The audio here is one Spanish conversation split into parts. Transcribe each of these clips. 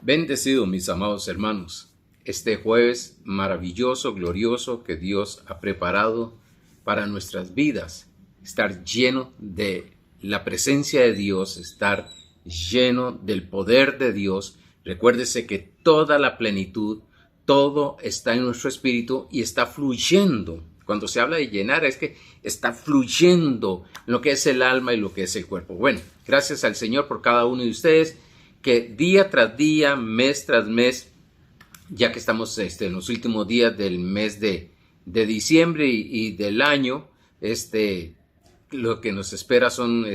Bendecido, mis amados hermanos, este jueves maravilloso, glorioso que Dios ha preparado para nuestras vidas. Estar lleno de la presencia de Dios, estar lleno del poder de Dios. Recuérdese que toda la plenitud, todo está en nuestro espíritu y está fluyendo. Cuando se habla de llenar es que está fluyendo lo que es el alma y lo que es el cuerpo. Bueno, gracias al Señor por cada uno de ustedes que día tras día, mes tras mes, ya que estamos en los últimos días del mes de diciembre y del año, lo que nos espera son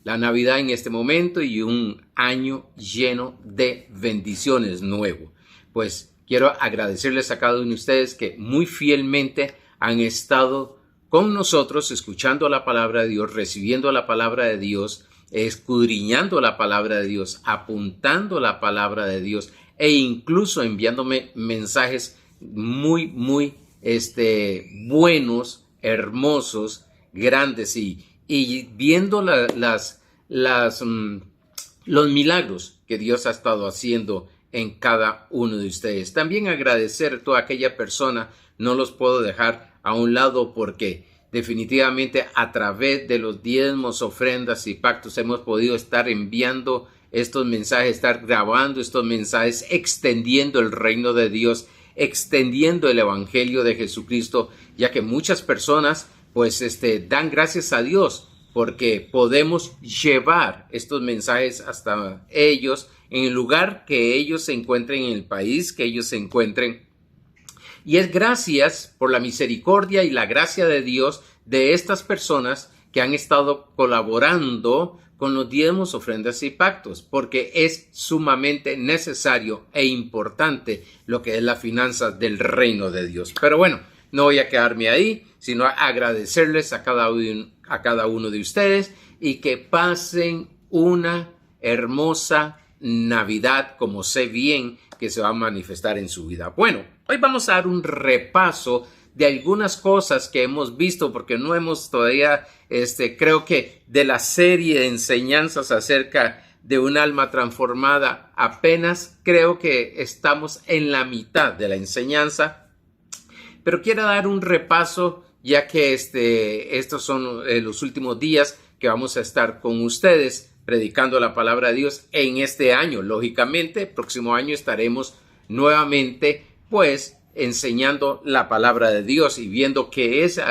la Navidad en este momento y un año lleno de bendiciones nuevo. Pues quiero agradecerles a cada uno de ustedes que muy fielmente han estado con nosotros escuchando la palabra de Dios, recibiendo la palabra de Dios, escudriñando la palabra de Dios, apuntando la palabra de Dios e incluso enviándome mensajes muy buenos, hermosos, grandes y viendo los milagros que Dios ha estado haciendo en cada uno de ustedes. También agradecer a toda aquella persona, no los puedo dejar a un lado porque definitivamente a través de los diezmos, ofrendas y pactos hemos podido estar enviando estos mensajes, estar grabando estos mensajes, extendiendo el reino de Dios, extendiendo el evangelio de Jesucristo, ya que muchas personas dan gracias a Dios porque podemos llevar estos mensajes hasta ellos en el lugar que ellos se encuentren, en el país que ellos se encuentren. Y es gracias por la misericordia y la gracia de Dios de estas personas que han estado colaborando con los diezmos, ofrendas y pactos, porque es sumamente necesario e importante lo que es la finanza del reino de Dios. Pero bueno, no voy a quedarme ahí, sino agradecerles a cada uno de ustedes y que pasen una hermosa Navidad, como sé bien que se va a manifestar en su vida. Bueno, hoy vamos a dar un repaso de algunas cosas que hemos visto, porque no hemos todavía, creo que de la serie de enseñanzas acerca de un alma transformada, apenas creo que estamos en la mitad de la enseñanza, pero quiero dar un repaso, ya que estos son los últimos días que vamos a estar con ustedes predicando la palabra de Dios en este año. Lógicamente, próximo año estaremos nuevamente, enseñando la palabra de Dios y viendo qué es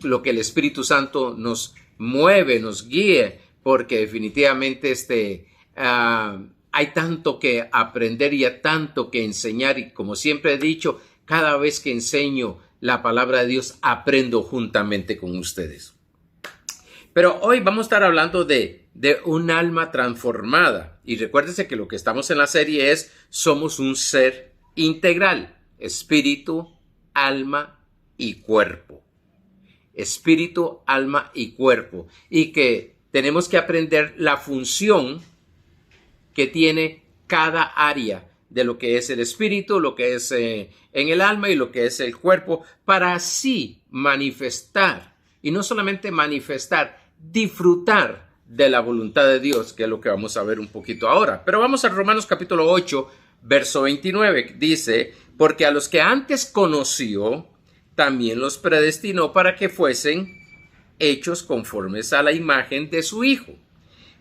lo que el Espíritu Santo nos mueve, nos guíe, porque definitivamente hay tanto que aprender y hay tanto que enseñar, y como siempre he dicho, cada vez que enseño la palabra de Dios, aprendo juntamente con ustedes. Pero hoy vamos a estar hablando de un alma transformada. Y recuérdense que lo que estamos en la serie es somos un ser integral. Espíritu, alma y cuerpo. Espíritu, alma y cuerpo. Y que tenemos que aprender la función que tiene cada área de lo que es el espíritu, lo que es en el alma y lo que es el cuerpo, para así manifestar, y no solamente manifestar, disfrutar de la voluntad de Dios, que es lo que vamos a ver un poquito ahora. Pero vamos a Romanos capítulo 8, verso 29, dice: porque a los que antes conoció, también los predestinó para que fuesen hechos conformes a la imagen de su Hijo,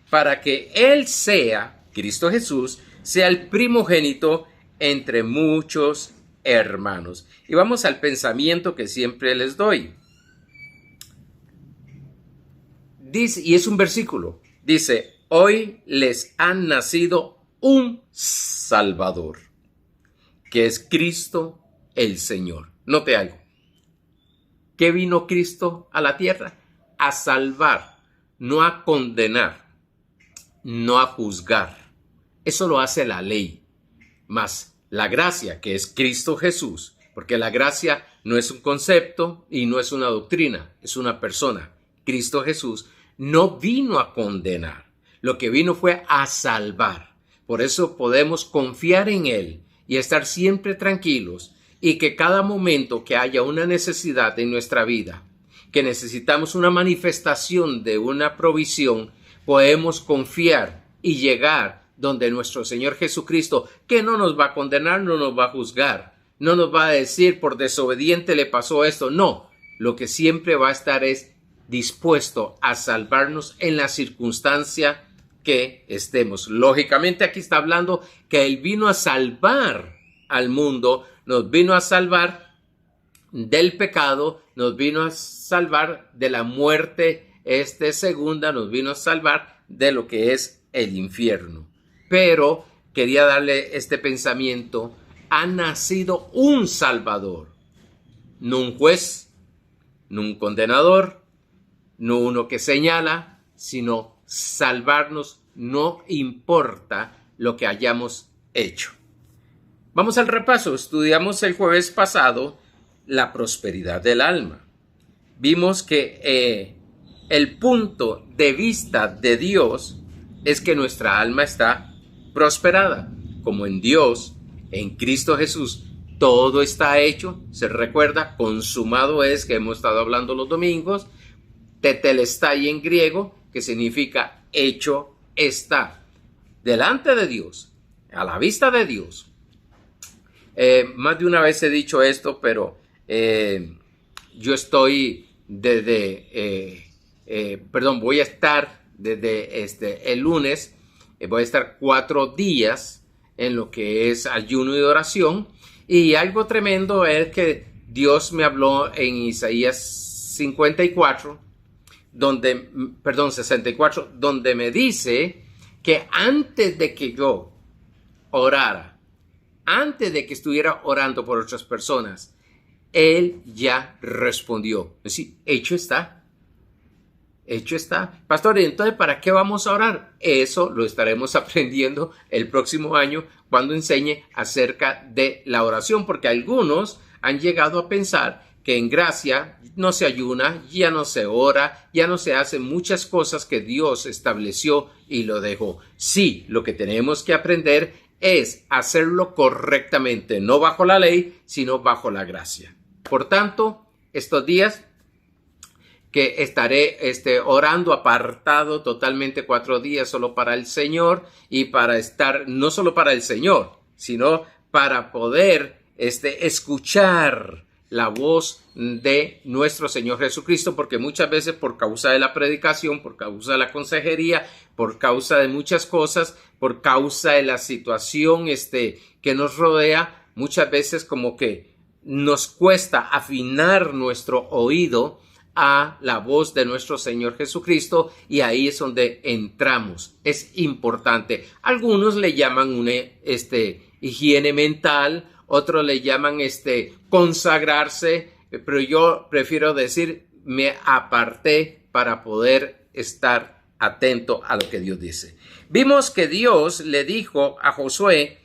para que Él sea, Cristo Jesús, sea el primogénito entre muchos hermanos. Y vamos al pensamiento que siempre les doy. Dice, y es un versículo, dice: hoy les ha nacido un Salvador, que es Cristo el Señor. Note algo. ¿Qué vino Cristo a la tierra? A salvar, no a condenar, no a juzgar. Eso lo hace la ley. Mas la gracia, que es Cristo Jesús, porque la gracia no es un concepto y no es una doctrina, es una persona. Cristo Jesús no vino a condenar, lo que vino fue a salvar. Por eso podemos confiar en Él y estar siempre tranquilos, y que cada momento que haya una necesidad en nuestra vida, que necesitamos una manifestación de una provisión, podemos confiar y llegar donde nuestro Señor Jesucristo, que no nos va a condenar, no nos va a juzgar, no nos va a decir por desobediente le pasó esto, no. Lo que siempre va a estar es dispuesto a salvarnos en la circunstancia que estemos. Lógicamente aquí está hablando que Él vino a salvar al mundo, nos vino a salvar del pecado, nos vino a salvar de la muerte segunda, nos vino a salvar de lo que es el infierno. Pero quería darle este pensamiento: ha nacido un Salvador, no un juez, no un condenador, no uno que señala, sino salvarnos, no importa lo que hayamos hecho. Vamos al repaso. Estudiamos el jueves pasado la prosperidad del alma. Vimos que el punto de vista de Dios es que nuestra alma está prosperada, como en Dios, en Cristo Jesús, todo está hecho. Se recuerda, consumado es, que hemos estado hablando los domingos, tetelestai en griego, que significa hecho está, delante de Dios, a la vista de Dios. Más de una vez he dicho esto, pero yo estoy voy a estar desde el lunes, voy a estar 4 días en lo que es ayuno y oración, y algo tremendo es que Dios me habló en Isaías 64, 64, donde me dice que antes de que yo orara, antes de que estuviera orando por otras personas, Él ya respondió. Es decir, hecho está. Hecho está. Pastor, entonces, ¿para qué vamos a orar? Eso lo estaremos aprendiendo el próximo año cuando enseñe acerca de la oración, porque algunos han llegado a pensar que en gracia no se ayuna, ya no se ora, ya no se hacen muchas cosas que Dios estableció y lo dejó. Sí, lo que tenemos que aprender es hacerlo correctamente, no bajo la ley, sino bajo la gracia. Por tanto, estos días que estaré orando apartado totalmente 4 días solo para el Señor, y para estar no solo para el Señor, sino para poder escuchar la voz de nuestro Señor Jesucristo, porque muchas veces por causa de la predicación, por causa de la consejería, por causa de muchas cosas, por causa de la situación que nos rodea, muchas veces como que nos cuesta afinar nuestro oído a la voz de nuestro Señor Jesucristo, y ahí es donde entramos. Es importante. Algunos le llaman una higiene mental, otros le llaman consagrarse, pero yo prefiero decir me aparté para poder estar atento a lo que Dios dice. Vimos que Dios le dijo a Josué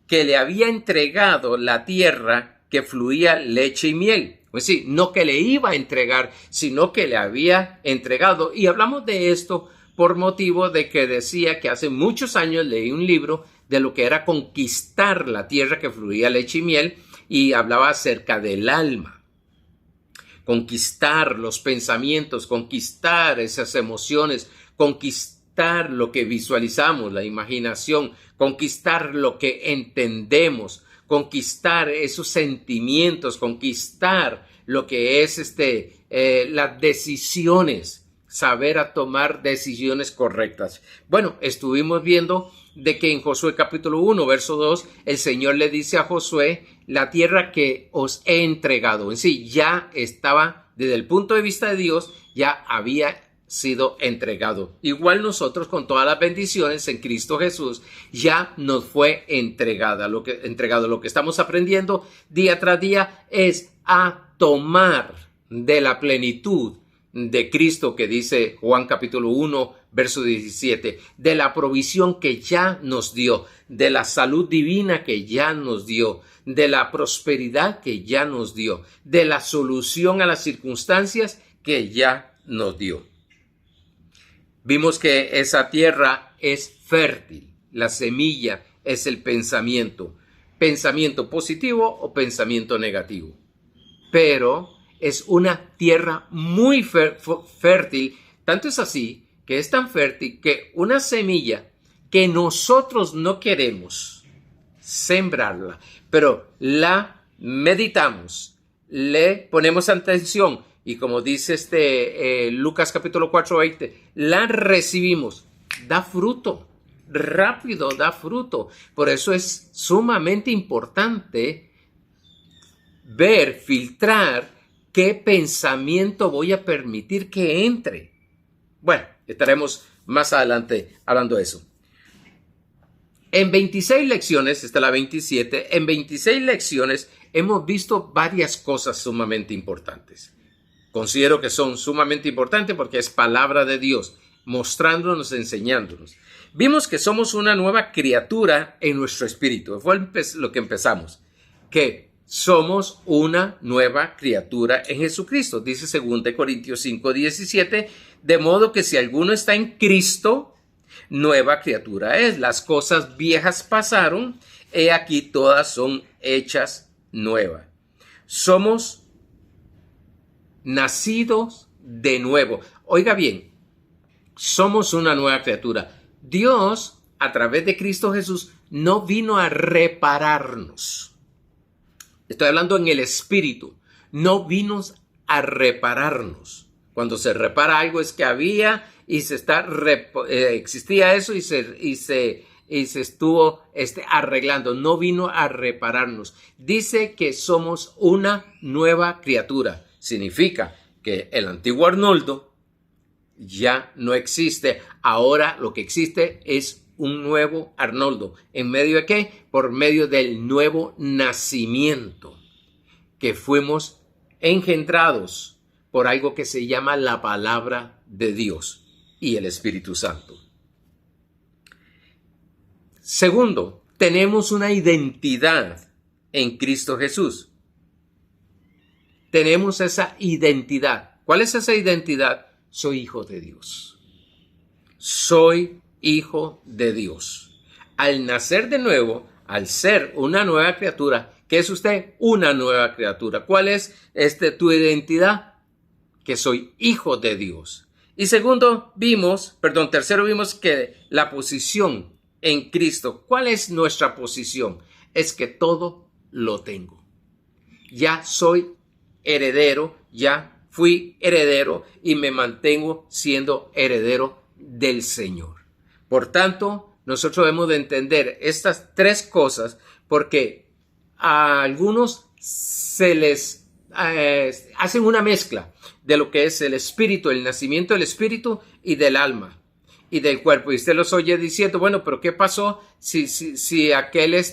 que le había entregado la tierra que fluía leche y miel. Pues sí, no que le iba a entregar, sino que le había entregado. Y hablamos de esto por motivo de que decía que hace muchos años leí un libro de lo que era conquistar la tierra que fluía leche y miel, y hablaba acerca del alma. Conquistar los pensamientos, conquistar esas emociones, conquistar lo que visualizamos, la imaginación, conquistar lo que entendemos, conquistar esos sentimientos, conquistar lo que es las decisiones, saber a tomar decisiones correctas. Bueno, estuvimos viendo de que en Josué capítulo 1, verso 2, el Señor le dice a Josué: la tierra que os he entregado. En sí, ya estaba, desde el punto de vista de Dios, ya había sido entregado. Igual nosotros, con todas las bendiciones en Cristo Jesús, ya nos fue entregado. Lo que estamos aprendiendo día tras día es a tomar de la plenitud de Cristo, que dice Juan capítulo 1, verso 17, de la provisión que ya nos dio, de la salud divina que ya nos dio, de la prosperidad que ya nos dio, de la solución a las circunstancias que ya nos dio. Vimos que esa tierra es fértil, la semilla es el pensamiento positivo o pensamiento negativo, pero es una tierra muy fértil, tanto es así que es tan fértil que una semilla que nosotros no queremos sembrarla, pero la meditamos, le ponemos atención y como dice Lucas capítulo 4:20, la recibimos, da fruto, rápido da fruto. Por eso es sumamente importante ver, filtrar qué pensamiento voy a permitir que entre. Bueno, estaremos más adelante hablando de eso. En 26 lecciones, esta es la 27, en 26 lecciones hemos visto varias cosas sumamente importantes. Considero que son sumamente importantes porque es palabra de Dios, mostrándonos, enseñándonos. Vimos que somos una nueva criatura en nuestro espíritu. Fue lo que empezamos, que somos una nueva criatura en Jesucristo. Dice 2 Corintios 5:17, de modo que si alguno está en Cristo, nueva criatura es. Las cosas viejas pasaron, he aquí todas son hechas nuevas. Somos nacidos de nuevo. Oiga bien, somos una nueva criatura. Dios, a través de Cristo Jesús, no vino a repararnos. Estoy hablando en el espíritu. No vino a repararnos. Cuando se repara algo es que había y existía eso y se estuvo arreglando. No vino a repararnos. Dice que somos una nueva criatura. Significa que el antiguo Arnoldo ya no existe. Ahora lo que existe es un nuevo Arnoldo. ¿En medio de qué? Por medio del nuevo nacimiento, que fuimos engendrados por algo que se llama la palabra de Dios y el Espíritu Santo. Segundo, tenemos una identidad en Cristo Jesús. Tenemos esa identidad. ¿Cuál es esa identidad? Soy hijo de Dios. Soy hijo de Dios. Al nacer de nuevo, al ser una nueva criatura, ¿qué es usted? Una nueva criatura. ¿Cuál es tu identidad? Que soy hijo de Dios. Y tercero vimos que la posición en Cristo. ¿Cuál es nuestra posición? Es que todo lo tengo. Ya soy heredero, ya fui heredero y me mantengo siendo heredero del Señor. Por tanto, nosotros debemos de entender estas tres cosas porque a algunos se les hacen una mezcla de lo que es el espíritu, el nacimiento del espíritu y del alma y del cuerpo. Y usted los oye diciendo, bueno, pero ¿qué pasó si aquel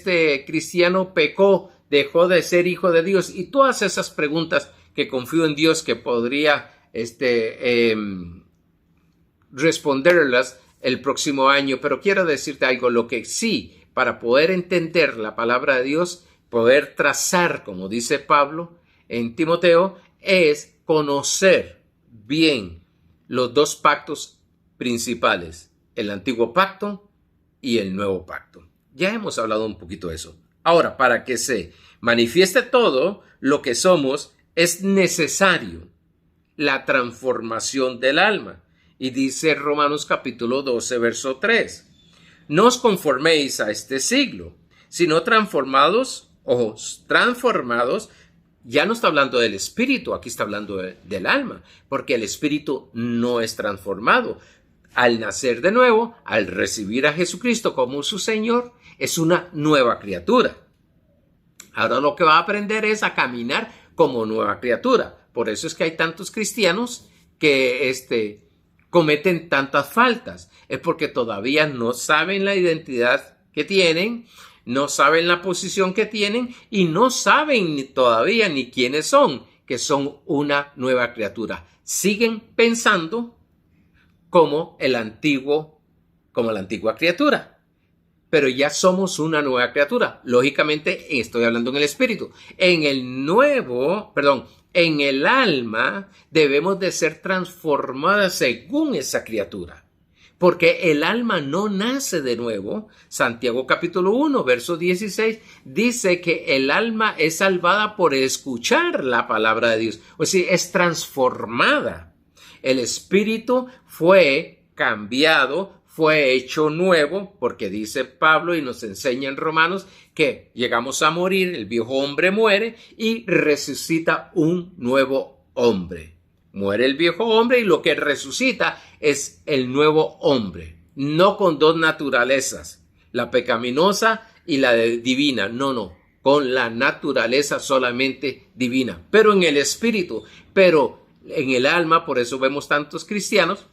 cristiano pecó, dejó de ser hijo de Dios? Y todas esas preguntas que confío en Dios que podría responderlas el próximo año. Pero quiero decirte algo, lo que sí, para poder entender la palabra de Dios, poder trazar, como dice Pablo en Timoteo, es conocer bien los dos pactos principales, el antiguo pacto y el nuevo pacto. Ya hemos hablado un poquito de eso. Ahora, para que se manifieste todo lo que somos, es necesario la transformación del alma. Y dice Romanos capítulo 12, verso 3. No os conforméis a este siglo, sino transformados, ya no está hablando del espíritu, aquí está hablando del alma, porque el espíritu no es transformado. Al nacer de nuevo, al recibir a Jesucristo como su Señor, es una nueva criatura. Ahora lo que va a aprender es a caminar como nueva criatura. Por eso es que hay tantos cristianos que cometen tantas faltas. Es porque todavía no saben la identidad que tienen, no saben la posición que tienen y no saben todavía ni quiénes son, que son una nueva criatura. Siguen pensando como la antigua criatura. Pero ya somos una nueva criatura. Lógicamente, estoy hablando en el espíritu. En el alma debemos de ser transformadas según esa criatura. Porque el alma no nace de nuevo. Santiago capítulo 1, verso 16, dice que el alma es salvada por escuchar la palabra de Dios. O sea, es transformada. El espíritu fue cambiado, fue hecho nuevo, porque dice Pablo y nos enseña en Romanos que llegamos a morir, el viejo hombre muere y resucita un nuevo hombre. Muere el viejo hombre y lo que resucita es el nuevo hombre, no con dos naturalezas, la pecaminosa y la divina, no, con la naturaleza solamente divina, pero en el espíritu, pero en el alma. Por eso vemos tantos cristianos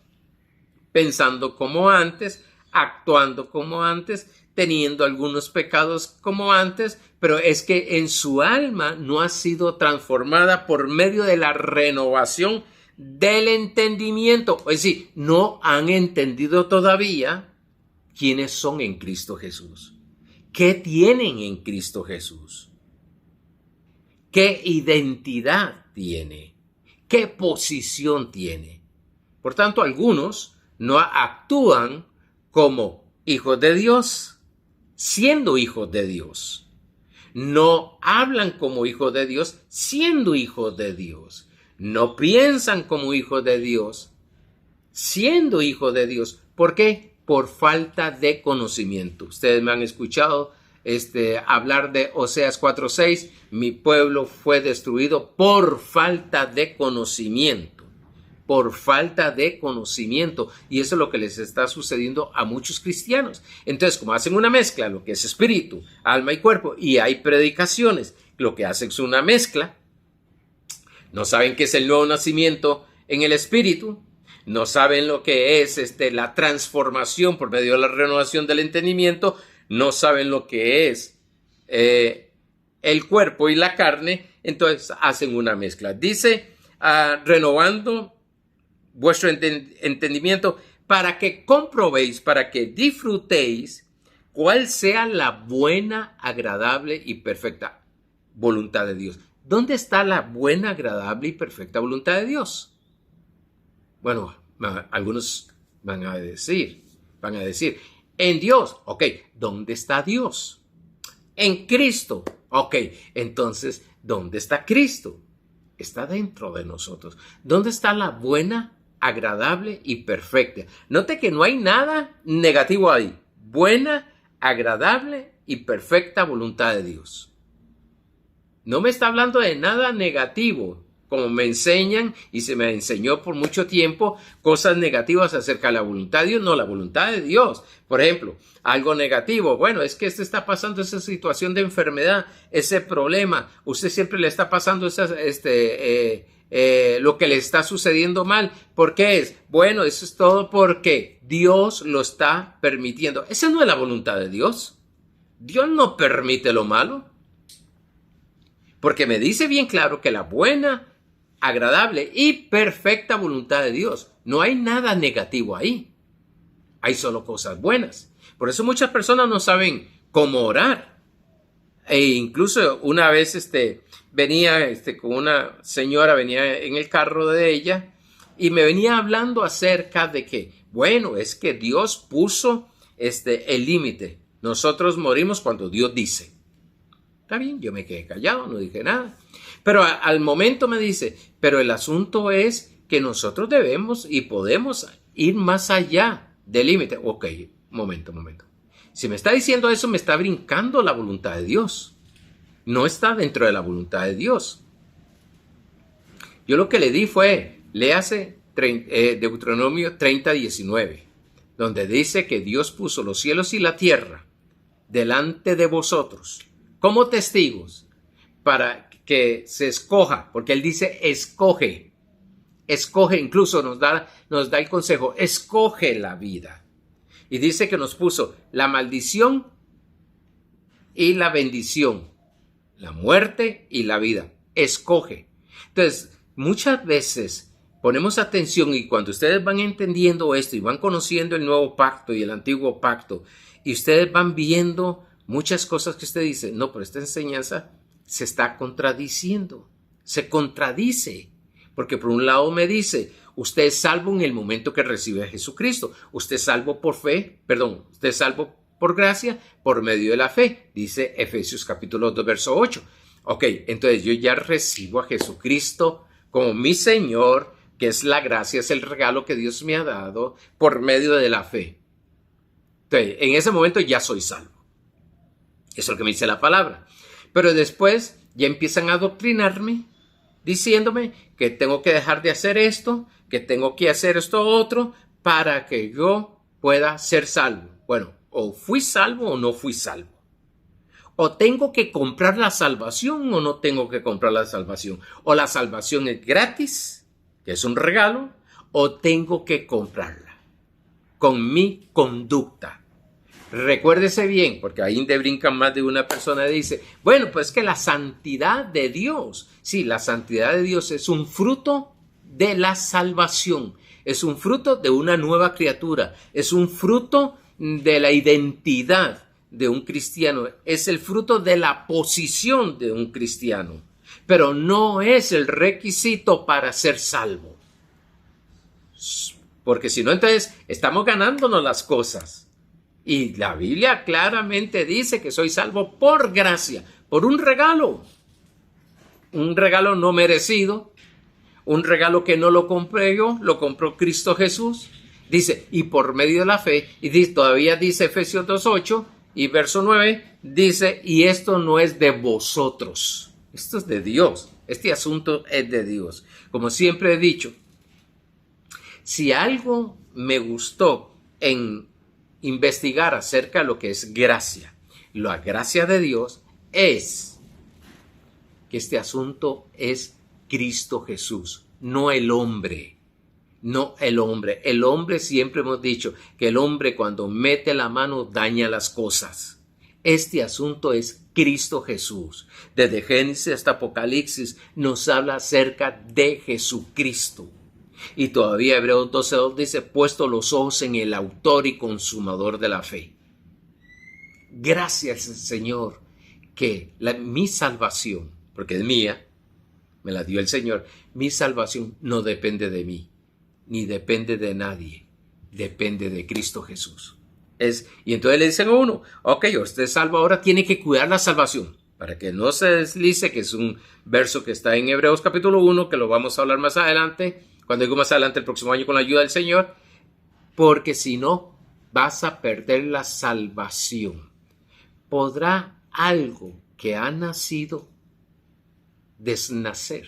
pensando como antes, actuando como antes, teniendo algunos pecados como antes, pero es que en su alma no ha sido transformada por medio de la renovación del entendimiento. Es decir, no han entendido todavía quiénes son en Cristo Jesús. ¿Qué tienen en Cristo Jesús? ¿Qué identidad tiene? ¿Qué posición tiene? Por tanto, algunos no actúan como hijos de Dios, siendo hijos de Dios. No hablan como hijos de Dios, siendo hijos de Dios. No piensan como hijos de Dios, siendo hijos de Dios. ¿Por qué? Por falta de conocimiento. Ustedes me han escuchado hablar de Oseas 4:6. Mi pueblo fue destruido por falta de conocimiento. Por falta de conocimiento. Y eso es lo que les está sucediendo a muchos cristianos. Entonces, como hacen una mezcla, lo que es espíritu, alma y cuerpo, y hay predicaciones, lo que hacen es una mezcla. No saben qué es el nuevo nacimiento en el espíritu. No saben lo que es la transformación por medio de la renovación del entendimiento. No saben lo que es el cuerpo y la carne. Entonces hacen una mezcla. Dice, renovando vuestro entendimiento para que comprobéis, para que disfrutéis cuál sea la buena, agradable y perfecta voluntad de Dios. ¿Dónde está la buena, agradable y perfecta voluntad de Dios? Bueno, algunos van a decir, en Dios. Ok, ¿dónde está Dios? En Cristo. Ok, entonces, ¿dónde está Cristo? Está dentro de nosotros. ¿Dónde está la buena, agradable y perfecta? Note que no hay nada negativo ahí. Buena, agradable y perfecta voluntad de Dios. No me está hablando de nada negativo, como me enseñan y se me enseñó por mucho tiempo cosas negativas acerca de la voluntad de Dios. No, la voluntad de Dios. Por ejemplo, algo negativo. Bueno, es que está pasando esa situación de enfermedad, ese problema. Usted siempre le está pasando lo que le está sucediendo mal. ¿Por qué es? Bueno, eso es todo porque Dios lo está permitiendo. Esa no es la voluntad de Dios. Dios no permite lo malo. Porque me dice bien claro que la buena, agradable y perfecta voluntad de Dios, no hay nada negativo ahí. Hay solo cosas buenas. Por eso muchas personas no saben cómo orar. E incluso una vez venía con una señora, venía en el carro de ella y me venía hablando acerca de que, bueno, es que Dios puso el límite. Nosotros morimos cuando Dios dice. Está bien, yo me quedé callado, no dije nada. Pero al momento me dice, pero el asunto es que nosotros debemos y podemos ir más allá del límite. Ok, momento. Si me está diciendo eso, me está brincando la voluntad de Dios. No está dentro de la voluntad de Dios. Yo lo que le di fue, léase Deuteronomio 30:19, donde dice que Dios puso los cielos y la tierra delante de vosotros como testigos para que se escoja, porque él dice escoge, incluso nos da el consejo, escoge la vida. Y dice que nos puso la maldición y la bendición, la muerte y la vida, escoge. Entonces, muchas veces ponemos atención y cuando ustedes van entendiendo esto y van conociendo el nuevo pacto y el antiguo pacto y ustedes van viendo muchas cosas que usted dice, no, pero esta enseñanza se está contradiciendo, se contradice, porque por un lado me dice, usted es salvo en el momento que recibe a Jesucristo, usted es salvo usted es salvo por gracia, por medio de la fe, dice Efesios capítulo 2, verso 8. Ok, entonces yo ya recibo a Jesucristo como mi Señor, que es la gracia, es el regalo que Dios me ha dado por medio de la fe. Entonces, en ese momento ya soy salvo. Eso es lo que me dice la palabra. Pero después ya empiezan a adoctrinarme, diciéndome que tengo que dejar de hacer esto, que tengo que hacer esto otro, para que yo pueda ser salvo. Bueno, o fui salvo o no fui salvo. O tengo que comprar la salvación o no tengo que comprar la salvación. O la salvación es gratis, que es un regalo, o tengo que comprarla con mi conducta. Recuérdese bien, porque ahí te brincan más de una persona y dice, bueno, pues que la santidad de Dios, sí, la santidad de Dios es un fruto de la salvación, es un fruto de una nueva criatura, es un fruto de la identidad de un cristiano, es el fruto de la posición de un cristiano, pero no es el requisito para ser salvo. Porque si no, entonces estamos ganándonos las cosas. Y la Biblia claramente dice que soy salvo por gracia, por un regalo no merecido, un regalo que no lo compré yo, lo compró Cristo Jesús. Dice, y por medio de la fe, y dice, todavía dice Efesios 2:8 y verso 9, dice, y esto no es de vosotros, esto es de Dios, este asunto es de Dios. Como siempre he dicho, si algo me gustó en investigar acerca de lo que es gracia, la gracia de Dios es que este asunto es Cristo Jesús, no el hombre. No el hombre. El hombre, siempre hemos dicho que el hombre cuando mete la mano daña las cosas. Este asunto es Cristo Jesús. Desde Génesis hasta Apocalipsis nos habla acerca de Jesucristo. Y todavía Hebreos 12:2 dice, puesto los ojos en el autor y consumador de la fe. Gracias, Señor, que mi salvación, porque es mía, me la dio el Señor, mi salvación no depende de mí, ni depende de nadie, depende de Cristo Jesús. Y entonces le dicen a uno, ok, usted es salvo ahora, tiene que cuidar la salvación, para que no se deslice, que es un verso que está en Hebreos capítulo 1, que lo vamos a hablar más adelante, cuando digo más adelante el próximo año con la ayuda del Señor, porque si no, vas a perder la salvación. ¿Podrá algo que ha nacido desnacer?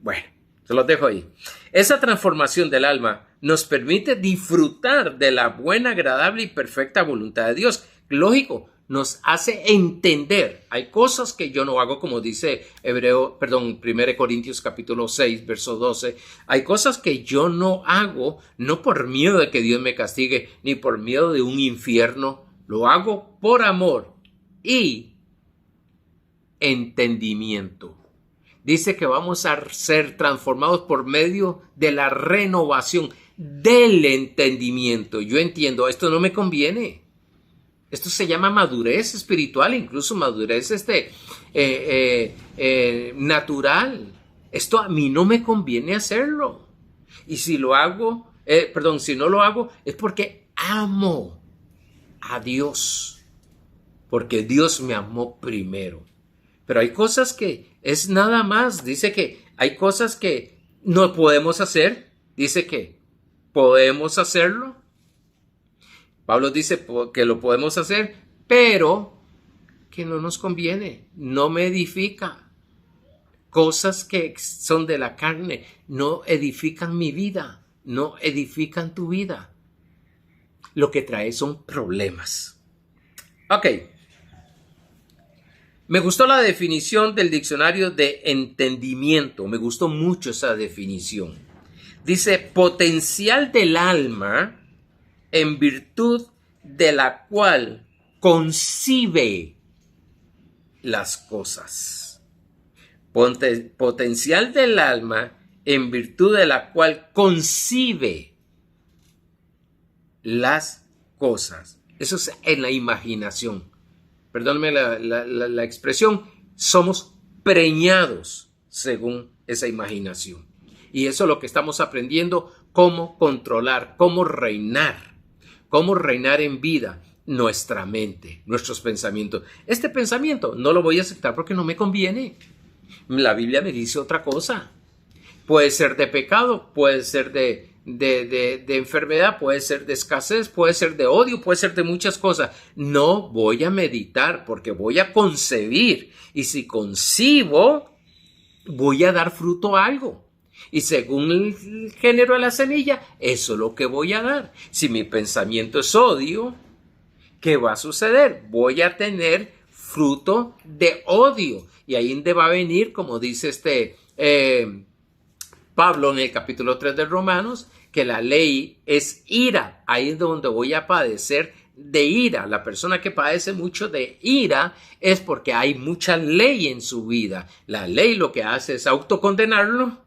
Bueno, se los dejo ahí. Esa transformación del alma nos permite disfrutar de la buena, agradable y perfecta voluntad de Dios. Lógico, nos hace entender. Hay cosas que yo no hago, como dice 1 Corintios capítulo 6, verso 12. Hay cosas que yo no hago, no por miedo de que Dios me castigue, ni por miedo de un infierno. Lo hago por amor y entendimiento. Dice que vamos a ser transformados por medio de la renovación del entendimiento. Yo entiendo, esto no me conviene. Esto se llama madurez espiritual, incluso madurez natural. Esto a mí no me conviene hacerlo. Y si lo hago, si no lo hago, es porque amo a Dios. Porque Dios me amó primero. Pero hay cosas que es nada más. Dice que hay cosas que no podemos hacer. Dice que podemos hacerlo. Pablo dice que lo podemos hacer, pero que no nos conviene, no me edifica. Cosas que son de la carne no edifican mi vida, no edifican tu vida. Lo que trae son problemas. Ok. Me gustó la definición del diccionario de entendimiento, me gustó mucho esa definición. Dice, potencial del alma en virtud de la cual concibe las cosas. Potencial del alma en virtud de la cual concibe las cosas. Eso es en la imaginación. Perdónenme la expresión. Somos preñados según esa imaginación. Y eso es lo que estamos aprendiendo, cómo controlar, cómo reinar en vida nuestra mente, nuestros pensamientos. Este pensamiento no lo voy a aceptar porque no me conviene. La Biblia me dice otra cosa. Puede ser de pecado, puede ser de de enfermedad, puede ser de escasez, puede ser de odio, puede ser de muchas cosas. No voy a meditar porque voy a concebir. Y si concibo, voy a dar fruto a algo. Y según el género de la semilla, eso es lo que voy a dar. Si mi pensamiento es odio, ¿qué va a suceder? Voy a tener fruto de odio. Y ahí donde va a venir, como dice Pablo en el capítulo 3 de Romanos, que la ley es ira. Ahí es donde voy a padecer de ira. La persona que padece mucho de ira es porque hay mucha ley en su vida. La ley lo que hace es autocondenarlo.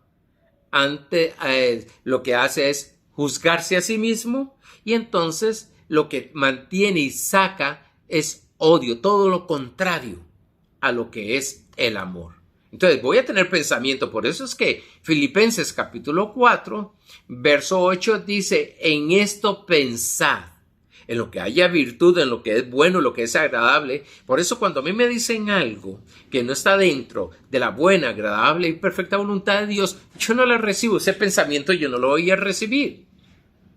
Lo que hace es juzgarse a sí mismo. Y entonces lo que mantiene y saca es odio. Todo lo contrario a lo que es el amor. Entonces voy a tener pensamiento. Por eso es que Filipenses capítulo 4, verso 8 dice, en esto pensad, en lo que haya virtud, en lo que es bueno, en lo que es agradable. Por eso cuando a mí me dicen algo que no está dentro de la buena, agradable y perfecta voluntad de Dios, yo no la recibo. Ese pensamiento yo no lo voy a recibir.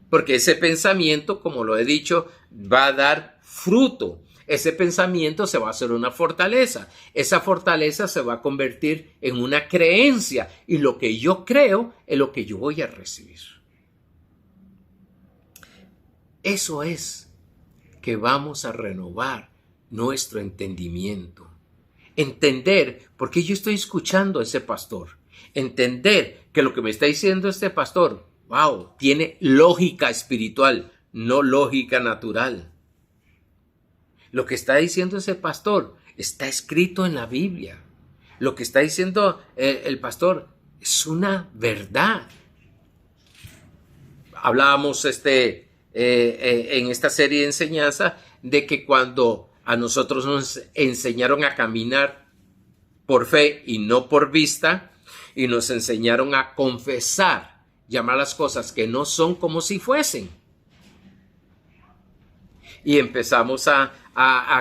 Porque ese pensamiento, como lo he dicho, va a dar fruto. Ese pensamiento se va a hacer una fortaleza. Esa fortaleza se va a convertir en una creencia. Y lo que yo creo es lo que yo voy a recibir. Eso es que vamos a renovar nuestro entendimiento. Entender por qué yo estoy escuchando a ese pastor. Entender que lo que me está diciendo este pastor, wow, tiene lógica espiritual, no lógica natural. Lo que está diciendo ese pastor está escrito en la Biblia. Lo que está diciendo el pastor es una verdad. Hablábamos en esta serie de enseñanza de que cuando a nosotros nos enseñaron a caminar por fe y no por vista, y nos enseñaron a confesar, llamar las cosas que no son como si fuesen. Y empezamos a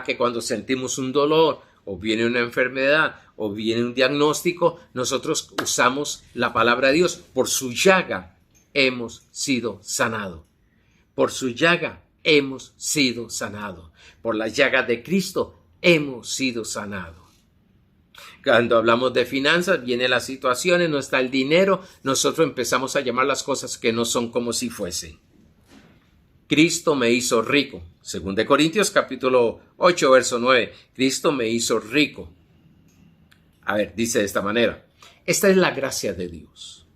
que cuando sentimos un dolor o viene una enfermedad o viene un diagnóstico, nosotros usamos la palabra de Dios. Por su llaga hemos sido sanados. Por su llaga hemos sido sanados. Por la llaga de Cristo hemos sido sanados. Cuando hablamos de finanzas, vienen las situaciones, no está el dinero, nosotros empezamos a llamar las cosas que no son como si fuesen. Cristo me hizo rico. 2 Corintios capítulo 8, verso 9. Cristo me hizo rico. A ver, dice de esta manera. Esta es la gracia de Dios.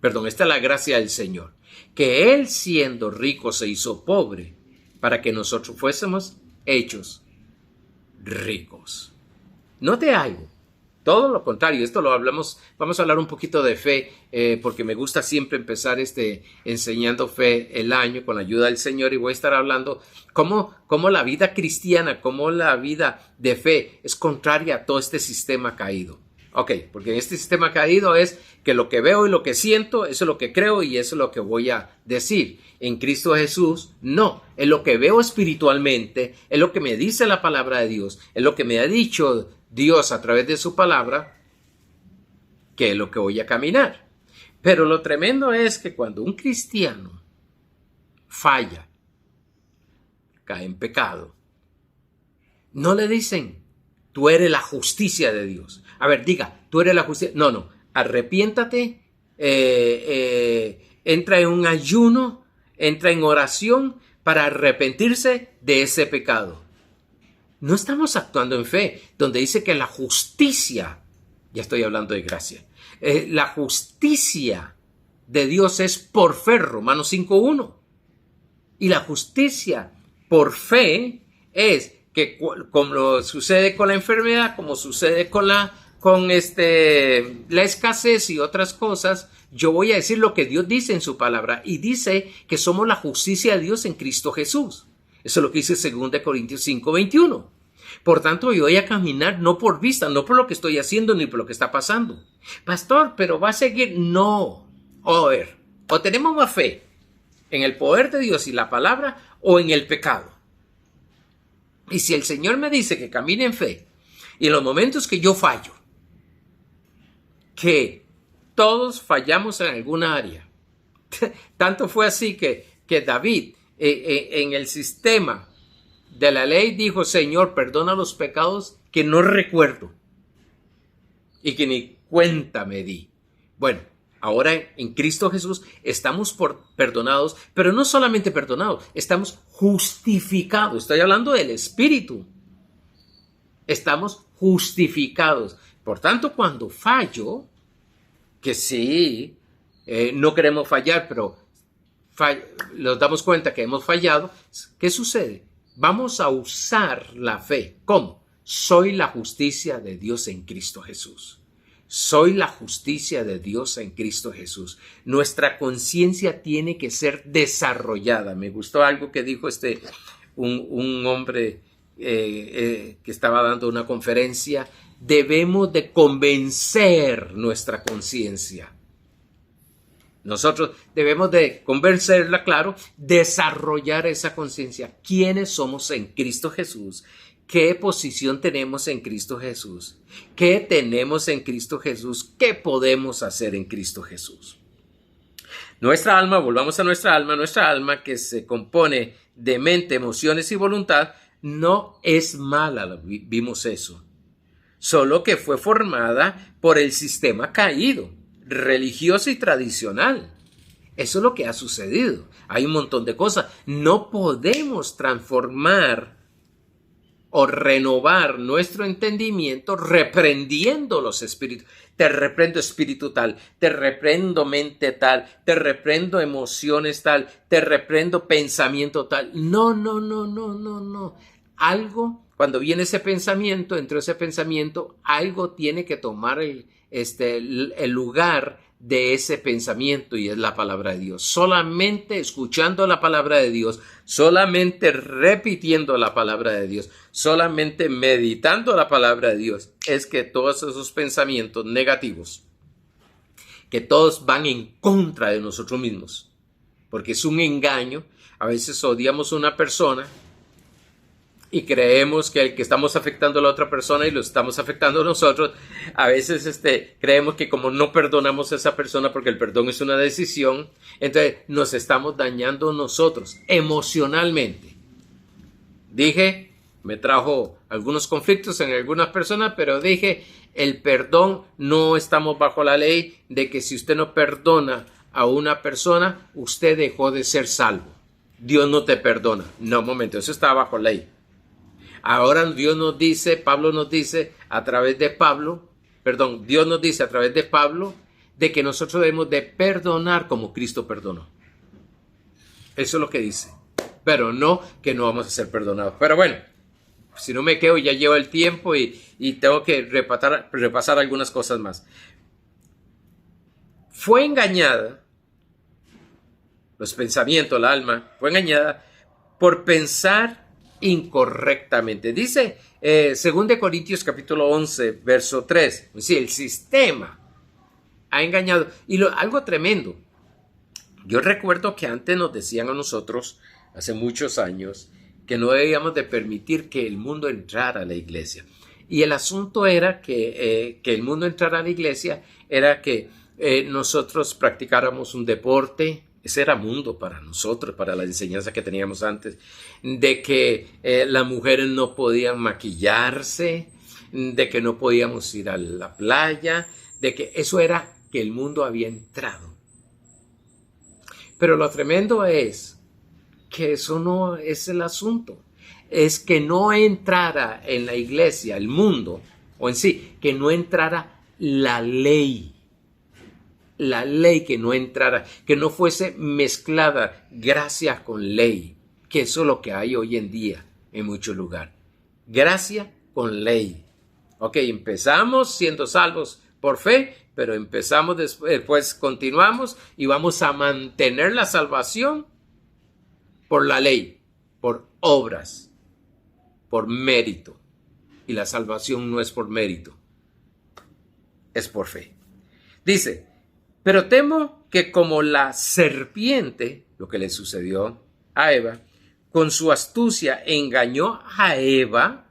Esta es la gracia del Señor. Que Él siendo rico se hizo pobre para que nosotros fuésemos hechos ricos. Note algo. Todo lo contrario, esto lo hablamos, vamos a hablar un poquito de fe, porque me gusta siempre empezar enseñando fe el año con la ayuda del Señor, y voy a estar hablando cómo la vida cristiana, cómo la vida de fe es contraria a todo este sistema caído. Ok, porque en este sistema caído es que lo que veo y lo que siento, eso es lo que creo y eso es lo que voy a decir. En Cristo Jesús, no, es lo que veo espiritualmente, es lo que me dice la palabra de Dios, es lo que me ha dicho Dios a través de su palabra, que es lo que voy a caminar. Pero lo tremendo es que cuando un cristiano falla, cae en pecado, no le dicen, tú eres la justicia de Dios. A ver, diga, tú eres la justicia. No, arrepiéntate, entra en un ayuno, entra en oración para arrepentirse de ese pecado. No estamos actuando en fe, donde dice que la justicia, ya estoy hablando de gracia, la justicia de Dios es por fe, Romanos 5:1. Y la justicia por fe es que, como sucede con la enfermedad, como sucede con la escasez y otras cosas, yo voy a decir lo que Dios dice en su palabra, y dice que somos la justicia de Dios en Cristo Jesús. Eso es lo que dice 2 Corintios 5:21. Por tanto, yo voy a caminar no por vista, no por lo que estoy haciendo ni por lo que está pasando. Pastor, pero va a seguir. No. A ver, o tenemos más fe en el poder de Dios y la palabra, o en el pecado. Y si el Señor me dice que camine en fe, y en los momentos que yo fallo, que todos fallamos en alguna área, Tanto fue así que David en el sistema de la ley dijo: Señor, perdona los pecados que no recuerdo y que ni cuenta me di. Bueno, ahora en Cristo Jesús estamos perdonados, pero no solamente perdonados, estamos justificados. Estoy hablando del Espíritu. Estamos justificados. Por tanto, cuando fallo, que sí, no queremos fallar, pero nos damos cuenta que hemos fallado, ¿qué sucede? Vamos a usar la fe. ¿Cómo? Soy la justicia de Dios en Cristo Jesús. Soy la justicia de Dios en Cristo Jesús. Nuestra conciencia tiene que ser desarrollada. Me gustó algo que dijo un hombre que estaba dando una conferencia. Debemos de convencer nuestra conciencia. Nosotros debemos de convencerla, claro, desarrollar esa conciencia. ¿Quiénes somos en Cristo Jesús? ¿Qué posición tenemos en Cristo Jesús? ¿Qué tenemos en Cristo Jesús? ¿Qué podemos hacer en Cristo Jesús? Nuestra alma, volvamos a nuestra alma que se compone de mente, emociones y voluntad, no es mala, vimos eso. Solo que fue formada por el sistema caído, religioso y tradicional. Eso es lo que ha sucedido. Hay un montón de cosas. No podemos transformar o renovar nuestro entendimiento reprendiendo los espíritus. Te reprendo espíritu tal, te reprendo mente tal, te reprendo emociones tal, te reprendo pensamiento tal. No. Algo, cuando viene ese pensamiento, entre ese pensamiento, algo tiene que tomar el lugar de ese pensamiento, y es la palabra de Dios. Solamente escuchando la palabra de Dios, solamente repitiendo la palabra de Dios, solamente meditando la palabra de Dios, es que todos esos pensamientos negativos, que todos van en contra de nosotros mismos, porque es un engaño. A veces odiamos a una persona y creemos que estamos afectando a la otra persona y lo estamos afectando a nosotros. A veces creemos que como no perdonamos a esa persona, porque el perdón es una decisión, entonces nos estamos dañando nosotros emocionalmente. Dije, me trajo algunos conflictos en algunas personas, pero dije, el perdón, no estamos bajo la ley de que si usted no perdona a una persona, usted dejó de ser salvo. Dios no te perdona. No, un momento, eso está bajo ley. Ahora Dios nos dice, Dios nos dice a través de Pablo, de que nosotros debemos de perdonar como Cristo perdonó. Eso es lo que dice. Pero no que no vamos a ser perdonados. Pero bueno, si no me quedo, ya llevo el tiempo y tengo que repasar algunas cosas más. Fue engañada, los pensamientos, el alma, fue engañada por pensar incorrectamente. Dice 2 Corintios capítulo 11, verso 3. Sí, el sistema ha engañado. Y algo tremendo. Yo recuerdo que antes nos decían a nosotros, hace muchos años, que no debíamos de permitir que el mundo entrara a la iglesia. Y el asunto era que el mundo entrara a la iglesia, era que nosotros practicáramos un deporte. Ese era mundo para nosotros, para la enseñanza que teníamos antes, de que las mujeres no podían maquillarse, de que no podíamos ir a la playa, de que eso era que el mundo había entrado. Pero lo tremendo es que eso no es el asunto, es que no entrara en la iglesia, el mundo, o en sí, que no entrara la ley. La ley, que no entrara, que no fuese mezclada gracia con ley, que eso es lo que hay hoy en día en muchos lugares. Gracia con ley. Ok, empezamos siendo salvos por fe, pero empezamos después continuamos y vamos a mantener la salvación por la ley, por obras, por mérito. Y la salvación no es por mérito, es por fe. Dice, pero temo que como la serpiente, lo que le sucedió a Eva, con su astucia engañó a Eva,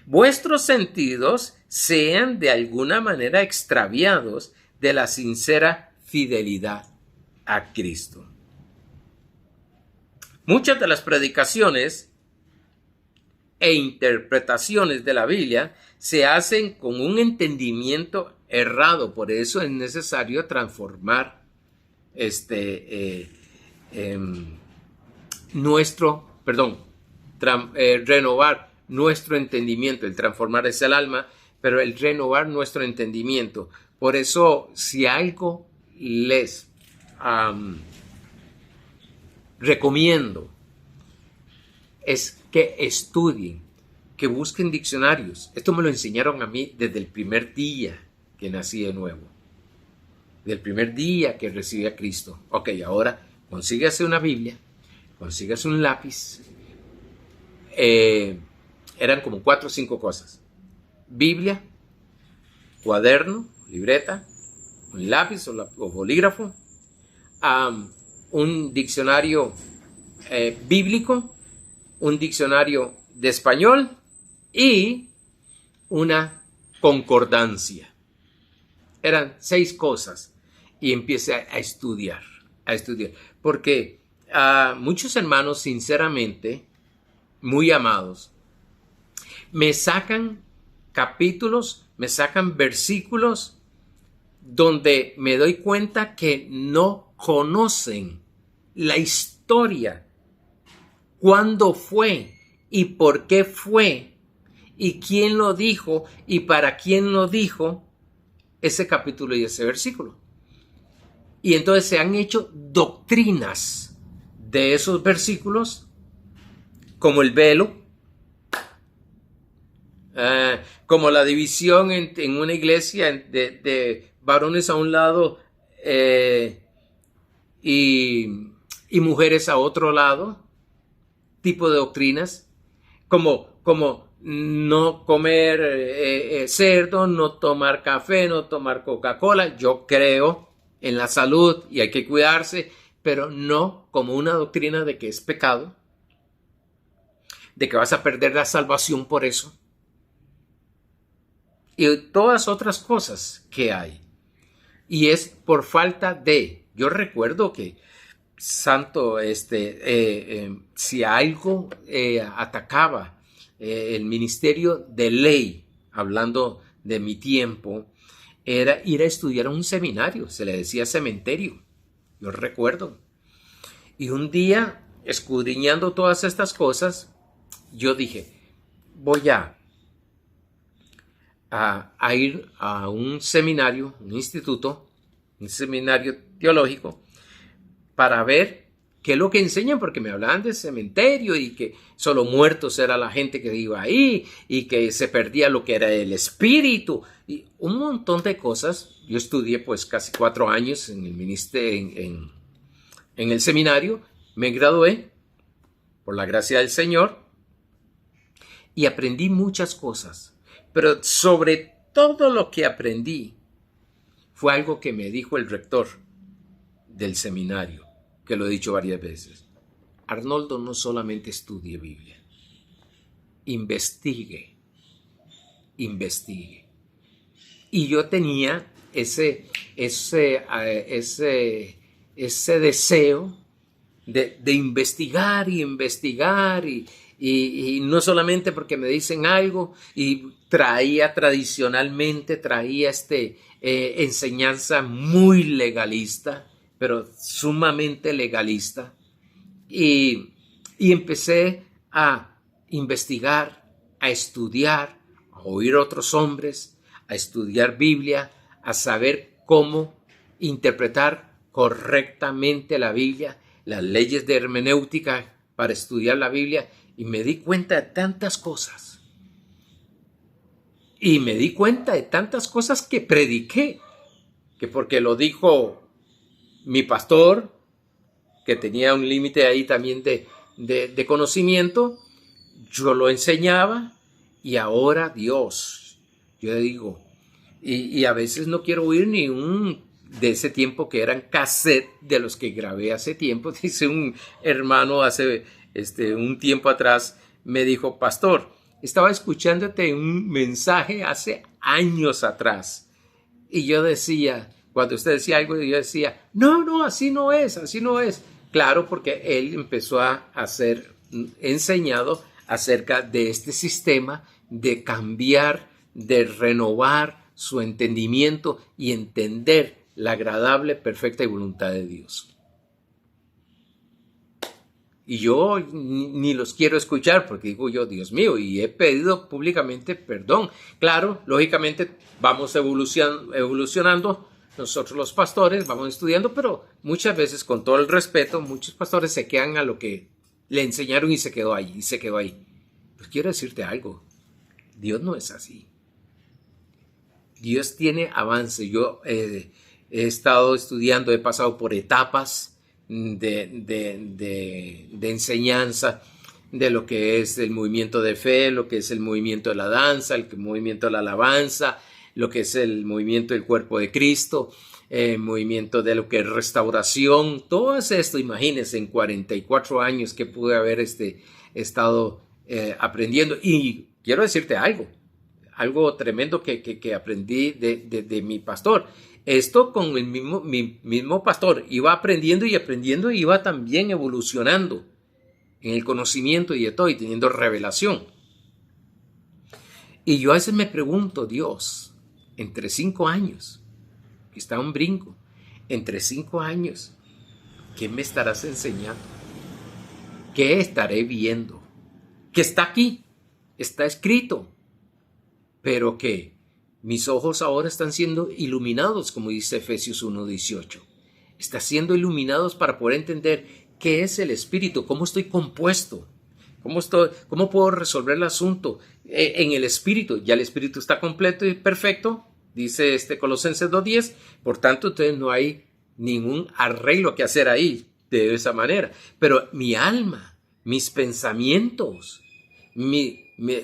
vuestros sentidos sean de alguna manera extraviados de la sincera fidelidad. a Cristo. Muchas de las predicaciones e interpretaciones de la Biblia se hacen con un entendimiento errado, por eso es necesario transformar renovar nuestro entendimiento. El transformar es el alma, pero el renovar nuestro entendimiento. Por eso, si algo les recomiendo es que estudien, que busquen diccionarios. Esto me lo enseñaron a mí desde el primer día que nací de nuevo, del primer día que recibí a Cristo. Ok, ahora consígase una Biblia, consígase un lápiz. Eran como 4 o 5 cosas: Biblia, cuaderno, libreta, un lápiz o bolígrafo, un diccionario bíblico, un diccionario de español y una concordancia. Eran 6 cosas y empecé a estudiar, porque muchos hermanos, sinceramente, muy amados, me sacan capítulos, me sacan versículos donde me doy cuenta que no conocen la historia, cuándo fue y por qué fue y quién lo dijo y para quién lo dijo ese capítulo y ese versículo. Y entonces se han hecho doctrinas de esos versículos, como el velo, como la división en una iglesia de varones a un lado y mujeres a otro lado, tipo de doctrinas, como no comer cerdo, no tomar café, no tomar Coca-Cola. Yo creo en la salud y hay que cuidarse, pero no como una doctrina de que es pecado, de que vas a perder la salvación por eso, y todas otras cosas que hay. Y es por falta de, yo recuerdo que santo, si algo atacaba el ministerio de ley, hablando de mi tiempo, era ir a estudiar a un seminario, se le decía cementerio, yo recuerdo. Y un día, escudriñando todas estas cosas, yo dije, voy a ir a un seminario, un instituto, un seminario teológico, para ver qué es lo que enseñan, porque me hablaban de cementerio y que solo muertos era la gente que iba ahí y que se perdía lo que era el espíritu y un montón de cosas. Yo estudié pues casi 4 años en el ministerio, en el seminario, me gradué por la gracia del Señor y aprendí muchas cosas, pero sobre todo lo que aprendí fue algo que me dijo el rector del seminario, que lo he dicho varias veces. Arnoldo, no solamente estudie Biblia, investigue. Y yo tenía ese deseo de investigar y no solamente porque me dicen algo, y tradicionalmente traía enseñanza muy legalista, pero sumamente legalista, y empecé a investigar, a estudiar, a oír a otros hombres, a estudiar Biblia, a saber cómo interpretar correctamente la Biblia, las leyes de hermenéutica para estudiar la Biblia, y me di cuenta de tantas cosas. Y me di cuenta de tantas cosas que prediqué, que porque lo dijo mi pastor, que tenía un límite ahí también de conocimiento, yo lo enseñaba, y ahora Dios, yo digo, y a veces no quiero oír ni un de ese tiempo que eran cassette de los que grabé hace tiempo. Dice un hermano hace un tiempo atrás, me dijo, pastor, estaba escuchándote un mensaje hace años atrás, y yo decía, Cuando usted decía algo, yo decía, no, así no es, así no es. Claro, porque él empezó a ser enseñado acerca de este sistema de cambiar, de renovar su entendimiento y entender la agradable, perfecta y voluntad de Dios. Y yo ni los quiero escuchar porque digo yo, Dios mío, y he pedido públicamente perdón. Claro, lógicamente vamos evolucionando nosotros los pastores, vamos estudiando, pero muchas veces, con todo el respeto, muchos pastores se quedan a lo que le enseñaron y se quedó ahí, Pues quiero decirte algo, Dios no es así. Dios tiene avance. Yo he estado estudiando, he pasado por etapas de enseñanza de lo que es el movimiento de fe, lo que es el movimiento de la danza, el movimiento de la alabanza, lo que es el movimiento del cuerpo de Cristo, el movimiento de lo que es restauración, todo esto, imagínense, en 44 años que pude haber estado aprendiendo. Y quiero decirte algo tremendo que aprendí de mi pastor. Esto con mi mismo pastor, iba aprendiendo y iba también evolucionando en el conocimiento y de todo, y teniendo revelación. Y yo a veces me pregunto, Dios, entre 5 años, que está un brinco, entre 5 años, ¿qué me estarás enseñando? ¿Qué estaré viendo? ¿Qué está aquí? Está escrito, pero que mis ojos ahora están siendo iluminados, como dice Efesios 1:18. Está siendo iluminados para poder entender qué es el espíritu, cómo estoy compuesto, cómo puedo resolver el asunto en el espíritu. Ya el espíritu está completo y perfecto, dice Colosenses 2:10. Por tanto, entonces no hay ningún arreglo que hacer ahí de esa manera. Pero mi alma, mis pensamientos,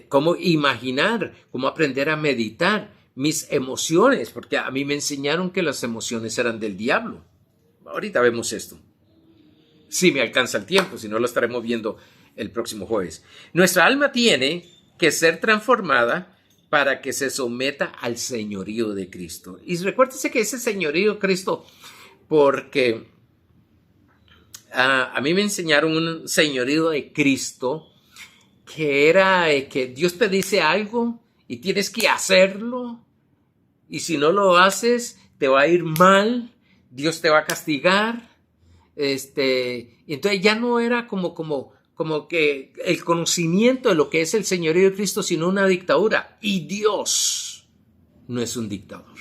cómo imaginar, cómo aprender a meditar, mis emociones, porque a mí me enseñaron que las emociones eran del diablo. Ahorita vemos esto. Si me alcanza el tiempo, si no lo estaremos viendo el próximo jueves. Nuestra alma tiene que ser transformada para que se someta al señorío de Cristo. Y recuérdese que ese señorío de Cristo, porque a mí me enseñaron un señorío de Cristo que era que Dios te dice algo y tienes que hacerlo, y si no lo haces te va a ir mal, Dios te va a castigar. Y entonces ya no era como que el conocimiento de lo que es el señorío de Cristo, sino una dictadura. Y Dios no es un dictador.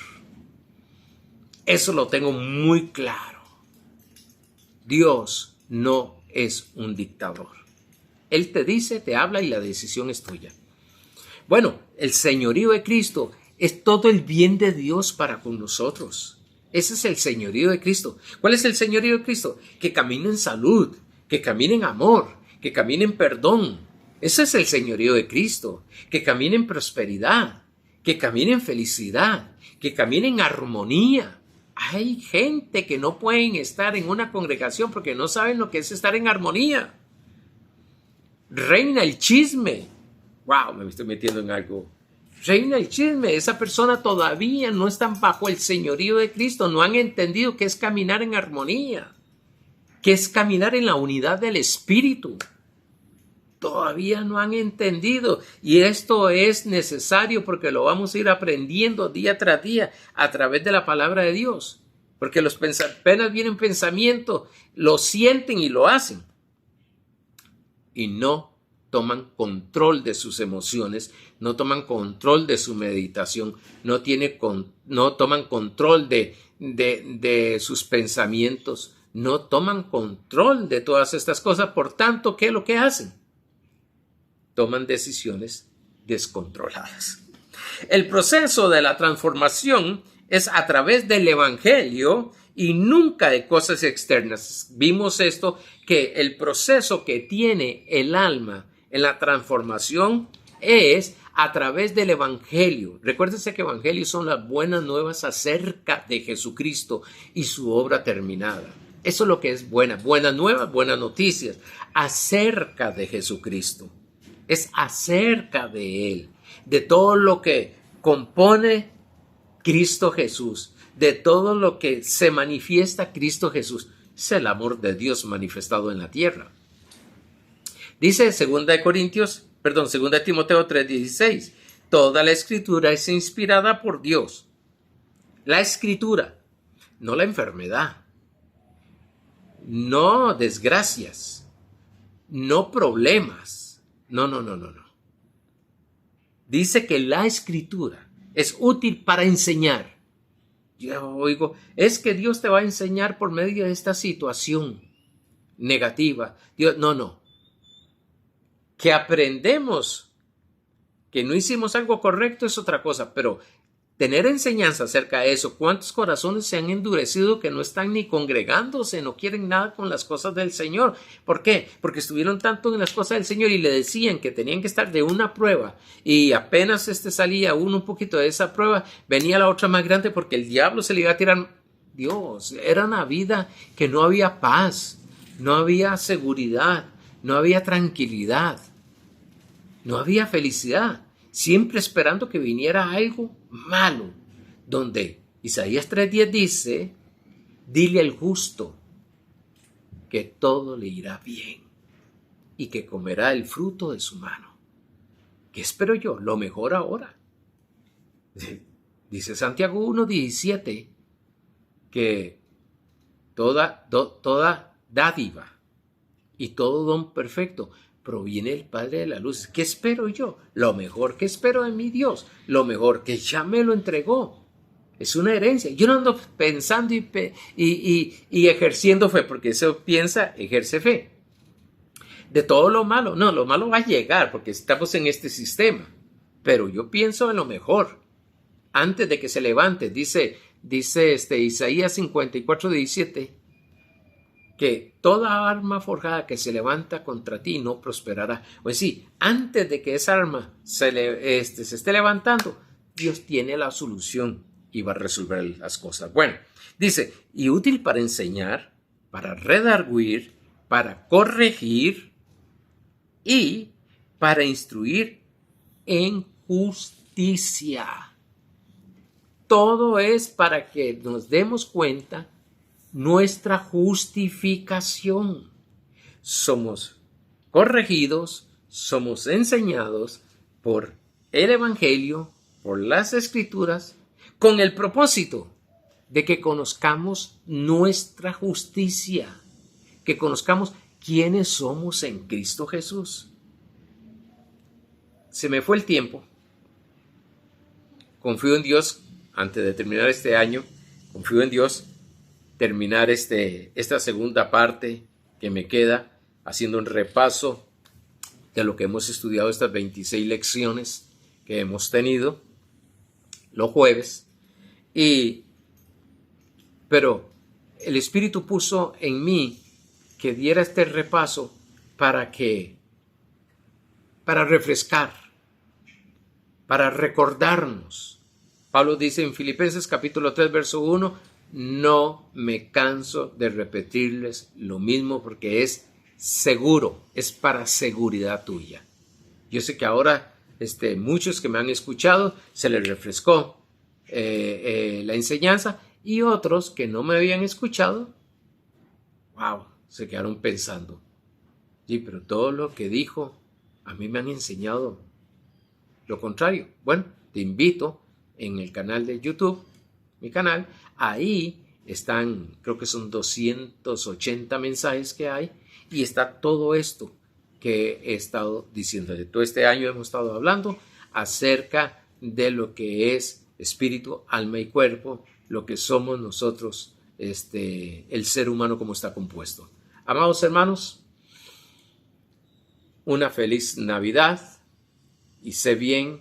Eso lo tengo muy claro. Dios no es un dictador. Él te dice, te habla y la decisión es tuya. Bueno, el señorío de Cristo es todo el bien de Dios para con nosotros. Ese es el señorío de Cristo. ¿Cuál es el señorío de Cristo? Que camine en salud, que camine en amor, que camine en perdón. Ese es el señorío de Cristo. Que camine en prosperidad, que camine en felicidad, que camine en armonía. Hay gente que no pueden estar en una congregación porque no saben lo que es estar en armonía. Reina el chisme. Wow, me estoy metiendo en algo. Reina el chisme. Esa persona todavía no está bajo el señorío de Cristo. No han entendido qué es caminar en armonía, qué es caminar en la unidad del Espíritu. Todavía no han entendido. Y esto es necesario porque lo vamos a ir aprendiendo día tras día a través de la palabra de Dios. Porque apenas vienen pensamientos, lo sienten y lo hacen. Y no toman control de sus emociones, no toman control de su meditación, no toman control de sus pensamientos, no toman control de todas estas cosas. Por tanto, ¿qué es lo que hacen? Toman decisiones descontroladas. El proceso de la transformación es a través del evangelio y nunca de cosas externas. Vimos esto, que el proceso que tiene el alma en la transformación es a través del evangelio. Recuérdense que evangelio son las buenas nuevas acerca de Jesucristo y su obra terminada. Eso es lo que es buenas nuevas, buenas noticias acerca de Jesucristo. Es acerca de Él, de todo lo que compone Cristo Jesús, de todo lo que se manifiesta Cristo Jesús. Es el amor de Dios manifestado en la tierra. Dice 2 Timoteo 3:16, toda la escritura es inspirada por Dios. La escritura, no la enfermedad, no desgracias, no problemas. No. Dice que la escritura es útil para enseñar. Yo oigo, es que Dios te va a enseñar por medio de esta situación negativa. Dios, no. Que aprendemos que no hicimos algo correcto es otra cosa, pero tener enseñanza acerca de eso, ¿cuántos corazones se han endurecido que no están ni congregándose, no quieren nada con las cosas del Señor? ¿Por qué? Porque estuvieron tanto en las cosas del Señor y le decían que tenían que estar de una prueba y apenas salía uno un poquito de esa prueba, venía la otra más grande porque el diablo se le iba a tirar. Dios, era una vida que no había paz, no había seguridad, no había tranquilidad, no había felicidad. Siempre esperando que viniera algo malo, donde Isaías 3:10 dice, dile al justo que todo le irá bien y que comerá el fruto de su mano. ¿Qué espero yo? Lo mejor ahora. Dice Santiago 1:17 que toda dádiva y todo don perfecto proviene del Padre de la luz. ¿Qué espero yo? Lo mejor que espero de mi Dios, lo mejor que ya me lo entregó. Es una herencia. Yo no ando pensando y ejerciendo fe, porque eso piensa, ejerce fe. De todo lo malo. No, lo malo va a llegar porque estamos en este sistema. Pero yo pienso en lo mejor. Antes de que se levante, dice Isaías 54:17, que toda arma forjada que se levanta contra ti no prosperará. Pues sí, antes de que esa arma se esté levantando, Dios tiene la solución y va a resolver las cosas. Bueno, dice, y útil para enseñar, para redarguir, para corregir y para instruir en justicia. Todo es para que nos demos cuenta nuestra justificación. Somos corregidos, somos enseñados por el Evangelio, por las Escrituras, con el propósito de que conozcamos nuestra justicia, que conozcamos quiénes somos en Cristo Jesús. Se me fue el tiempo. Confío en Dios, antes de terminar este año, confío en Dios terminar esta segunda parte que me queda haciendo un repaso de lo que hemos estudiado, estas 26 lecciones que hemos tenido los jueves. Pero el Espíritu puso en mí que diera este repaso para refrescar, para recordarnos. Pablo dice en Filipenses capítulo 3, verso 1, no me canso de repetirles lo mismo porque es seguro, es para seguridad tuya. Yo sé que ahora muchos que me han escuchado se les refrescó la enseñanza y otros que no me habían escuchado, se quedaron pensando, sí, pero todo lo que dijo a mí me han enseñado lo contrario. Bueno, te invito en el canal de YouTube, mi canal, ahí están, creo que son 280 mensajes que hay y está todo esto que he estado diciendo. Todo este año hemos estado hablando acerca de lo que es espíritu, alma y cuerpo, lo que somos nosotros, el ser humano como está compuesto. Amados hermanos, una feliz Navidad y sé bien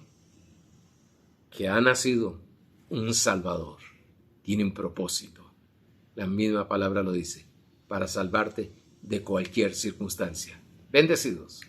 que ha nacido un Salvador. Tiene un propósito. La misma palabra lo dice, para salvarte de cualquier circunstancia. Bendecidos.